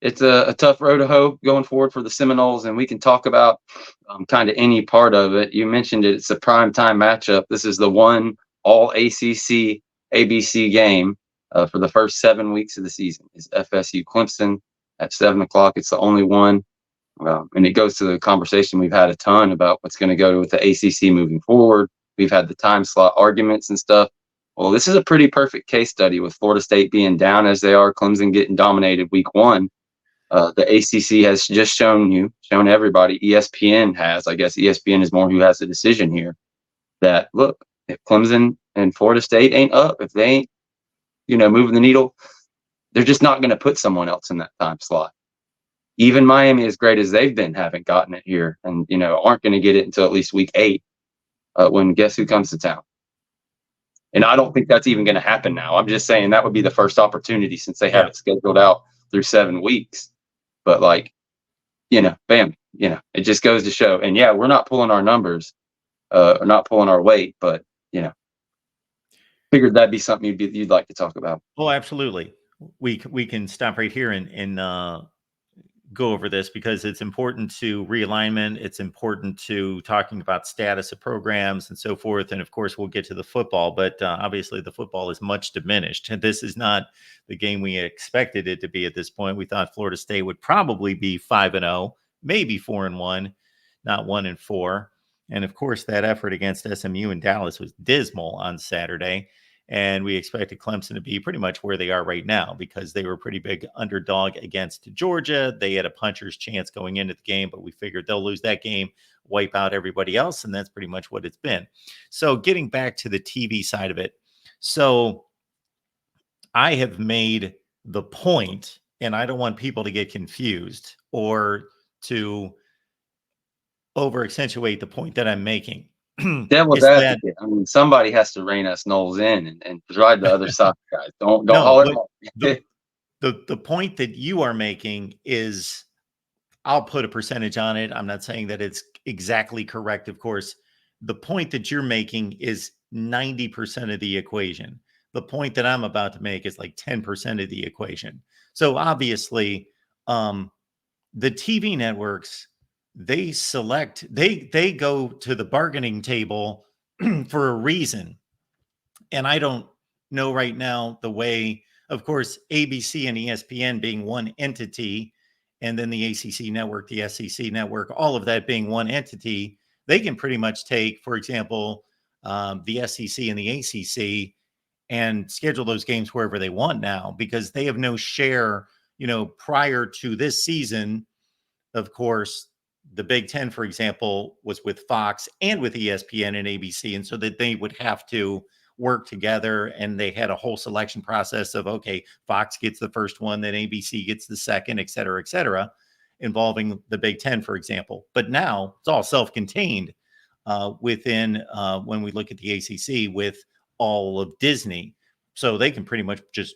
it's a tough road to hoe going forward for the Seminoles, and we can talk about kind of any part of it. You mentioned it; it's a prime time matchup. This is the one all ACC ABC game for the first 7 weeks of the season. Is FSU Clemson at 7 o'clock. It's the only one, and it goes to the conversation we've had a ton about what's going to go with the ACC moving forward. We've had the time slot arguments and stuff. Well, this is a pretty perfect case study with Florida State being down as they are, Clemson getting dominated week one. The ACC has just shown everybody, ESPN has, I guess ESPN is more who has the decision here, that look, if Clemson and Florida State ain't up, if they ain't, moving the needle, they're just not going to put someone else in that time slot. Even Miami, as great as they've been, haven't gotten it here and, aren't going to get it until at least week 8 when guess who comes to town. And I don't think that's even going to happen now. I'm just saying that would be the first opportunity since they have it scheduled out through 7 weeks. But bam, it just goes to show. And yeah, we're not pulling our numbers, or not pulling our weight, but figured that'd be something you'd like to talk about. Oh, absolutely. We can stop right here and go over this because it's important to realignment. It's important to talking about status of programs and so forth. And of course, we'll get to the football, but obviously the football is much diminished. And this is not the game we expected it to be at this point. We thought Florida State would probably be 5-0, maybe 4-1, not 1-4. And of course, that effort against SMU and Dallas was dismal on Saturday. And we expected Clemson to be pretty much where they are right now because they were a pretty big underdog against Georgia. They had a puncher's chance going into the game, but we figured they'll lose that game, wipe out everybody else, and that's pretty much what it's been. So getting back to the TV side of it. So I have made the point, and I don't want people to get confused or to over-accentuate the point that I'm making. Devil's advocate. I mean, somebody has to rein us Knowles in and drive the other side, guys. Don't holler. The point that you are making is, I'll put a percentage on it. I'm not saying that it's exactly correct, of course. The point that you're making is 90% of the equation. The point that I'm about to make is like 10% of the equation. So obviously, the TV networks, they go to the bargaining table for a reason. And I don't know right now the way, of course, ABC and ESPN being one entity, and then the ACC network, the SEC network, all of that being one entity, they can pretty much take, for example, the SEC and the ACC and schedule those games wherever they want now because they have no share, prior to this season. Of course, the Big Ten, for example, was with Fox and with ESPN and ABC. And so that they would have to work together, and they had a whole selection process of, okay, Fox gets the first one, then ABC gets the second, et cetera, involving the Big Ten, for example. But now it's all self-contained within when we look at the ACC with all of Disney. So they can pretty much just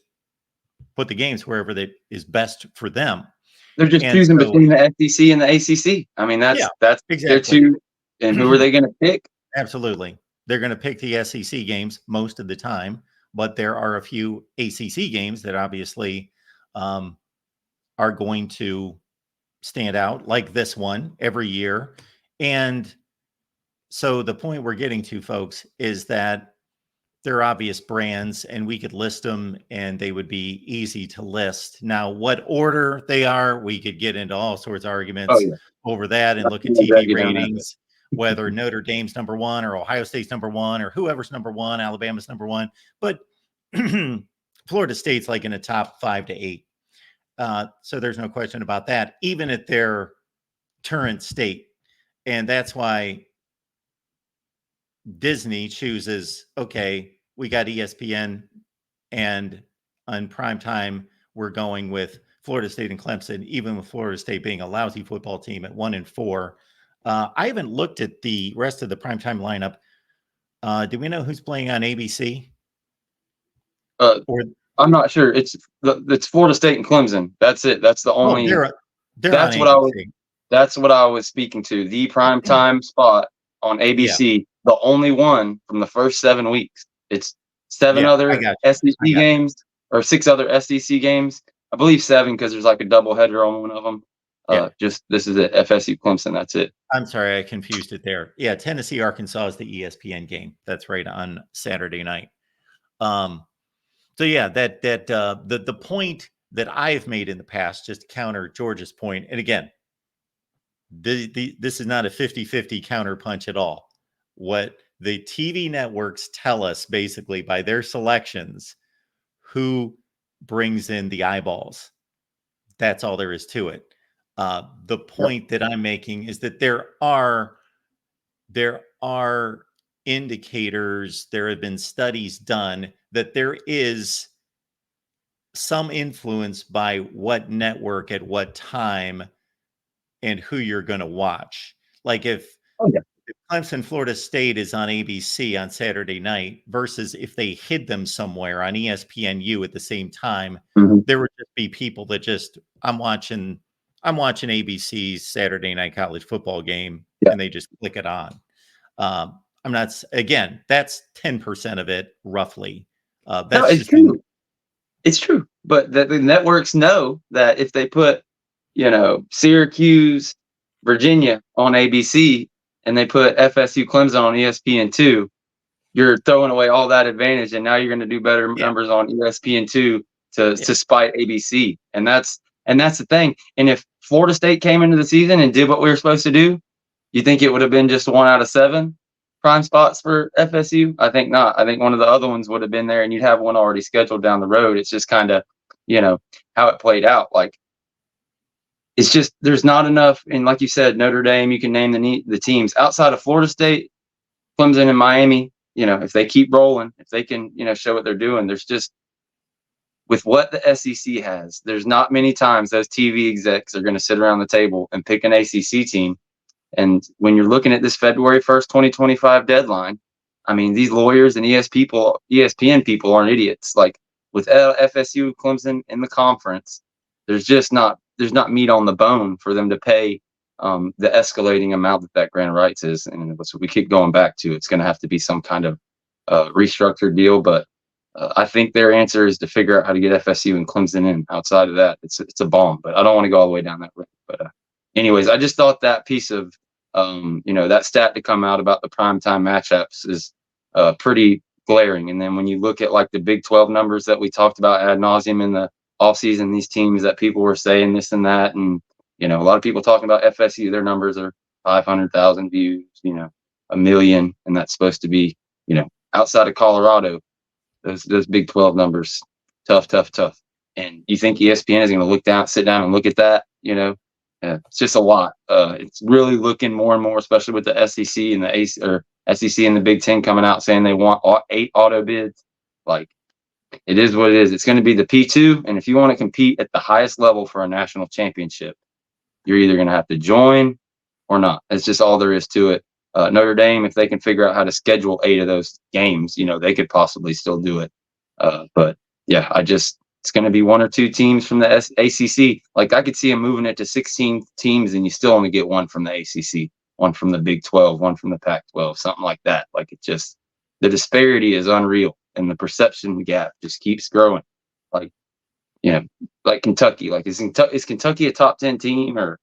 put the games wherever that is best for them. They're just choosing between the SEC and the ACC. I mean, that's exactly their two. And who are they going to pick? Absolutely. They're going to pick the SEC games most of the time, but there are a few ACC games that obviously are going to stand out, like this one every year. And so the point we're getting to, folks, is that they're obvious brands and we could list them and they would be easy to list. Now, what order they are, we could get into all sorts of arguments over that and look at TV ratings, whether Notre Dame's number one or Ohio State's number one or whoever's number one, Alabama's number one. But Florida State's like in a top 5 to 8. So there's no question about that, even at their current state. And that's why Disney chooses, okay, we got ESPN, and on prime time, we're going with Florida State and Clemson, even with Florida State being a lousy football team at 1-4. I haven't looked at the rest of the primetime lineup. Do we know who's playing on ABC? I'm not sure. It's Florida State and Clemson. That's it. That's the only. That's what I was speaking to. The primetime spot on ABC. Yeah. The only one from the first 7 weeks. It's 7 other SEC games or 6 other SEC games. I believe 7 because there's like a double header on one of them. Yeah. Just this is it, FSU Clemson. That's it. I'm sorry, I confused it there. Yeah, Tennessee, Arkansas is the ESPN game. That's right, on Saturday night. So yeah, the point that I've made in the past, just to counter George's point, and again, this is not a 50-50 counterpunch at all. What the TV networks tell us basically by their selections, who brings in the eyeballs. That's all there is to it. The point that I'm making is that there are indicators, there have been studies done that there is some influence by what network at what time and who you're going to watch. Like if Oh yeah. Clemson, Florida State is on ABC on Saturday night versus if they hid them somewhere on ESPNU at the same time, Mhm. there would just be people that just, I'm watching ABC's Saturday night college football game, Yeah. and they just click it on. I'm not, again, that's 10% of it roughly. No, That's it's just me. true. It's true. But the networks know that if they put, Syracuse, Virginia on ABC and they put FSU Clemson on ESPN2, you're throwing away all that advantage, and now you're going to do better Yeah. numbers on ESPN2 to Yeah. spite ABC. And that's the thing. And if Florida State came into the season and did what we were supposed to do, you think it would have been just 1 out of 7 prime spots for FSU? I think not. I think one of the other ones would have been there, and you'd have one already scheduled down the road. It's just kind of, how it played out. Like, it's just there's not enough. And like you said, Notre Dame, you can name the teams outside of Florida State, Clemson, and Miami. If they keep rolling, if they can, show what they're doing, there's just, with what the SEC has, there's not many times those TV execs are going to sit around the table and pick an ACC team. And when you're looking at this February 1st, 2025 deadline, I mean, these lawyers and ESPN people aren't idiots. Like, with FSU, Clemson in the conference, there's not meat on the bone for them to pay the escalating amount that grant of rights is. And so we keep going back to, it's going to have to be some kind of restructured deal. But I think their answer is to figure out how to get FSU and Clemson in. Outside of that, it's a bomb. But I don't want to go all the way down that road. But anyways, I just thought that piece of that stat to come out about the primetime matchups is pretty glaring. And then when you look at like the Big 12 numbers that we talked about ad nauseum in the offseason, these teams that people were saying this and that, and a lot of people talking about FSU, their numbers are 500,000 views, 1 million, and that's supposed to be, outside of Colorado, those Big 12 numbers, tough, tough, tough. And you think ESPN is going to sit down and look at that, it's just a lot. It's really looking more and more, especially with the SEC and the SEC and the Big Ten coming out saying they want 8 auto bids. Like, it is what it is. It's going to be the P2, and if you want to compete at the highest level for a national championship, you're either going to have to join or not. That's just all there is to it. Notre Dame, if they can figure out how to schedule 8 of those games, they could possibly still do it. But yeah, it's going to be 1 or 2 teams from the ACC. Like, I could see them moving it to 16 teams, and you still only get 1 from the ACC, 1 from the Big 12, 1 from the Pac-12, something like that. Like, the disparity is unreal, and the perception gap just keeps growing. Like, like Kentucky. Like, is Kentucky a top 10 team, or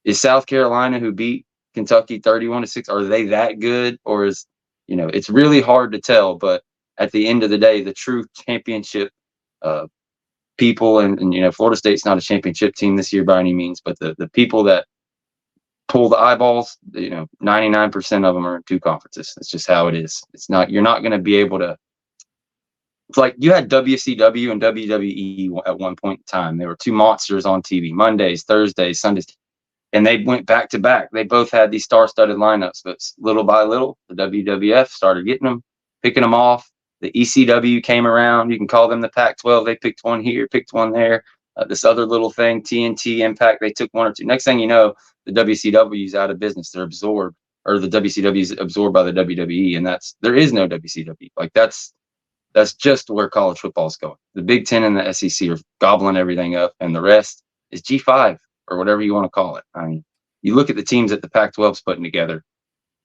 is South Carolina, who beat Kentucky 31-6, are they that good, or is it's really hard to tell. But at the end of the day, the true championship people, and Florida State's not a championship team this year by any means, but the people that pull the eyeballs, 99% of them are in 2 conferences. It's just how it is. You're not going to be able to. It's like you had WCW and WWE at one point in time. There were 2 monsters on TV, Mondays, Thursdays, Sundays, and they went back to back. They both had these star-studded lineups, but little by little, the WWF started getting them, picking them off. The ECW came around. You can call them the Pac-12. They picked one here, picked one there. This other little thing, TNT, Impact, they took 1 or 2. Next thing you know, the WCW is out of business. They're absorbed, or the WCW is absorbed by the WWE, and there is no WCW. Like, that's just where college football is going. The Big Ten and the SEC are gobbling everything up, and the rest is G5 or whatever you want to call it. I mean, you look at the teams that the Pac-12's putting together,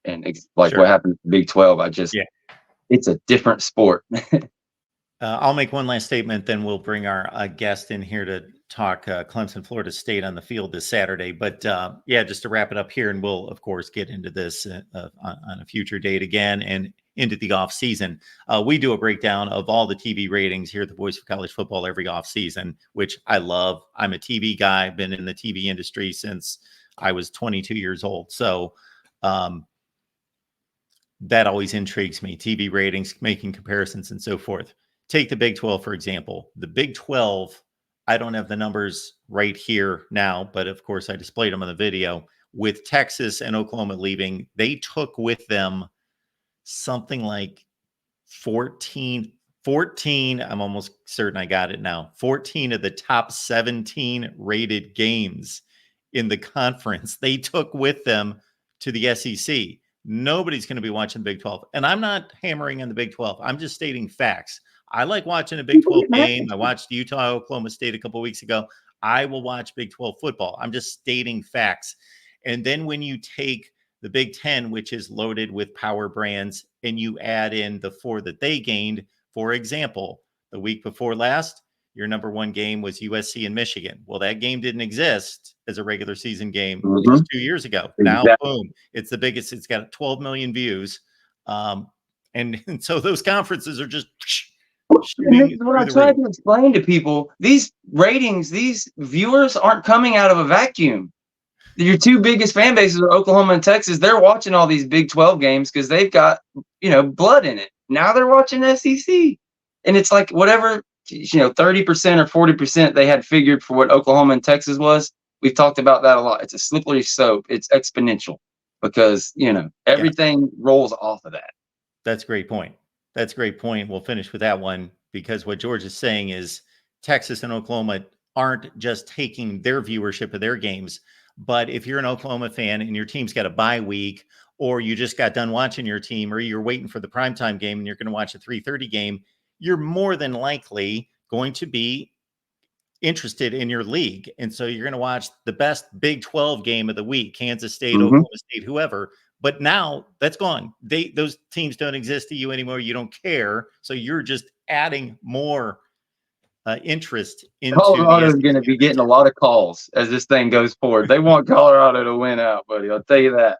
and like, Sure. what happened to the Big 12. Yeah. It's a different sport. I'll make one last statement, then we'll bring our guest in here to talk Clemson, Florida State on the field this Saturday. But yeah, just to wrap it up here, and we'll, of course, get into this on a future date again and into the off season. We do a breakdown of all the TV ratings here at the Voice of College Football every off season, which I love. I'm a TV guy, been in the TV industry since I was 22 years old. So that always intrigues me, TV ratings, making comparisons and so forth. Take the Big 12, for example. The Big 12, I don't have the numbers right here now, but of course I displayed them on the video. With Texas and Oklahoma leaving, they took with them something like 14, I'm almost certain I got it now, 14 of the top 17 rated games in the conference. They took with them to the SEC. Nobody's going to be watching the Big 12. And I'm not hammering on the Big 12. I'm just stating facts. I like watching a Big 12 game. I watched Utah, Oklahoma State a couple of weeks ago. I will watch Big 12 football. I'm just stating facts. And then when you take the Big 10, which is loaded with power brands, and you add in the 4 that they gained, for example, the week before last, your number 1 game was USC and Michigan. Well, that game didn't exist as a regular season game just 2 years ago. Now, boom, it's the biggest. It's got 12 million views. And so those conferences are just And this is what I tried to explain to people. These ratings, these viewers aren't coming out of a vacuum. Your 2 biggest fan bases are Oklahoma and Texas. They're watching all these Big 12 games because they've got, blood in it. Now they're watching SEC. And it's like whatever, 30% or 40% they had figured for what Oklahoma and Texas was. We've talked about that a lot. It's a slippery slope. It's exponential because, everything rolls off of that. That's a great point. That's a great point. We'll finish with that one because what George is saying is Texas and Oklahoma aren't just taking their viewership of their games. But if you're an Oklahoma fan and your team's got a bye week, or you just got done watching your team, or you're waiting for the primetime game and you're going to watch a 3:30 game, you're more than likely going to be interested in your league. And so you're going to watch the best Big 12 game of the week, Kansas State, Oklahoma State, whoever. But now that's gone. Those teams don't exist to you anymore. You don't care. So you're just adding more interest into Colorado is going to be getting a lot of calls as this thing goes forward. They want Colorado to win out, buddy. I'll tell you that.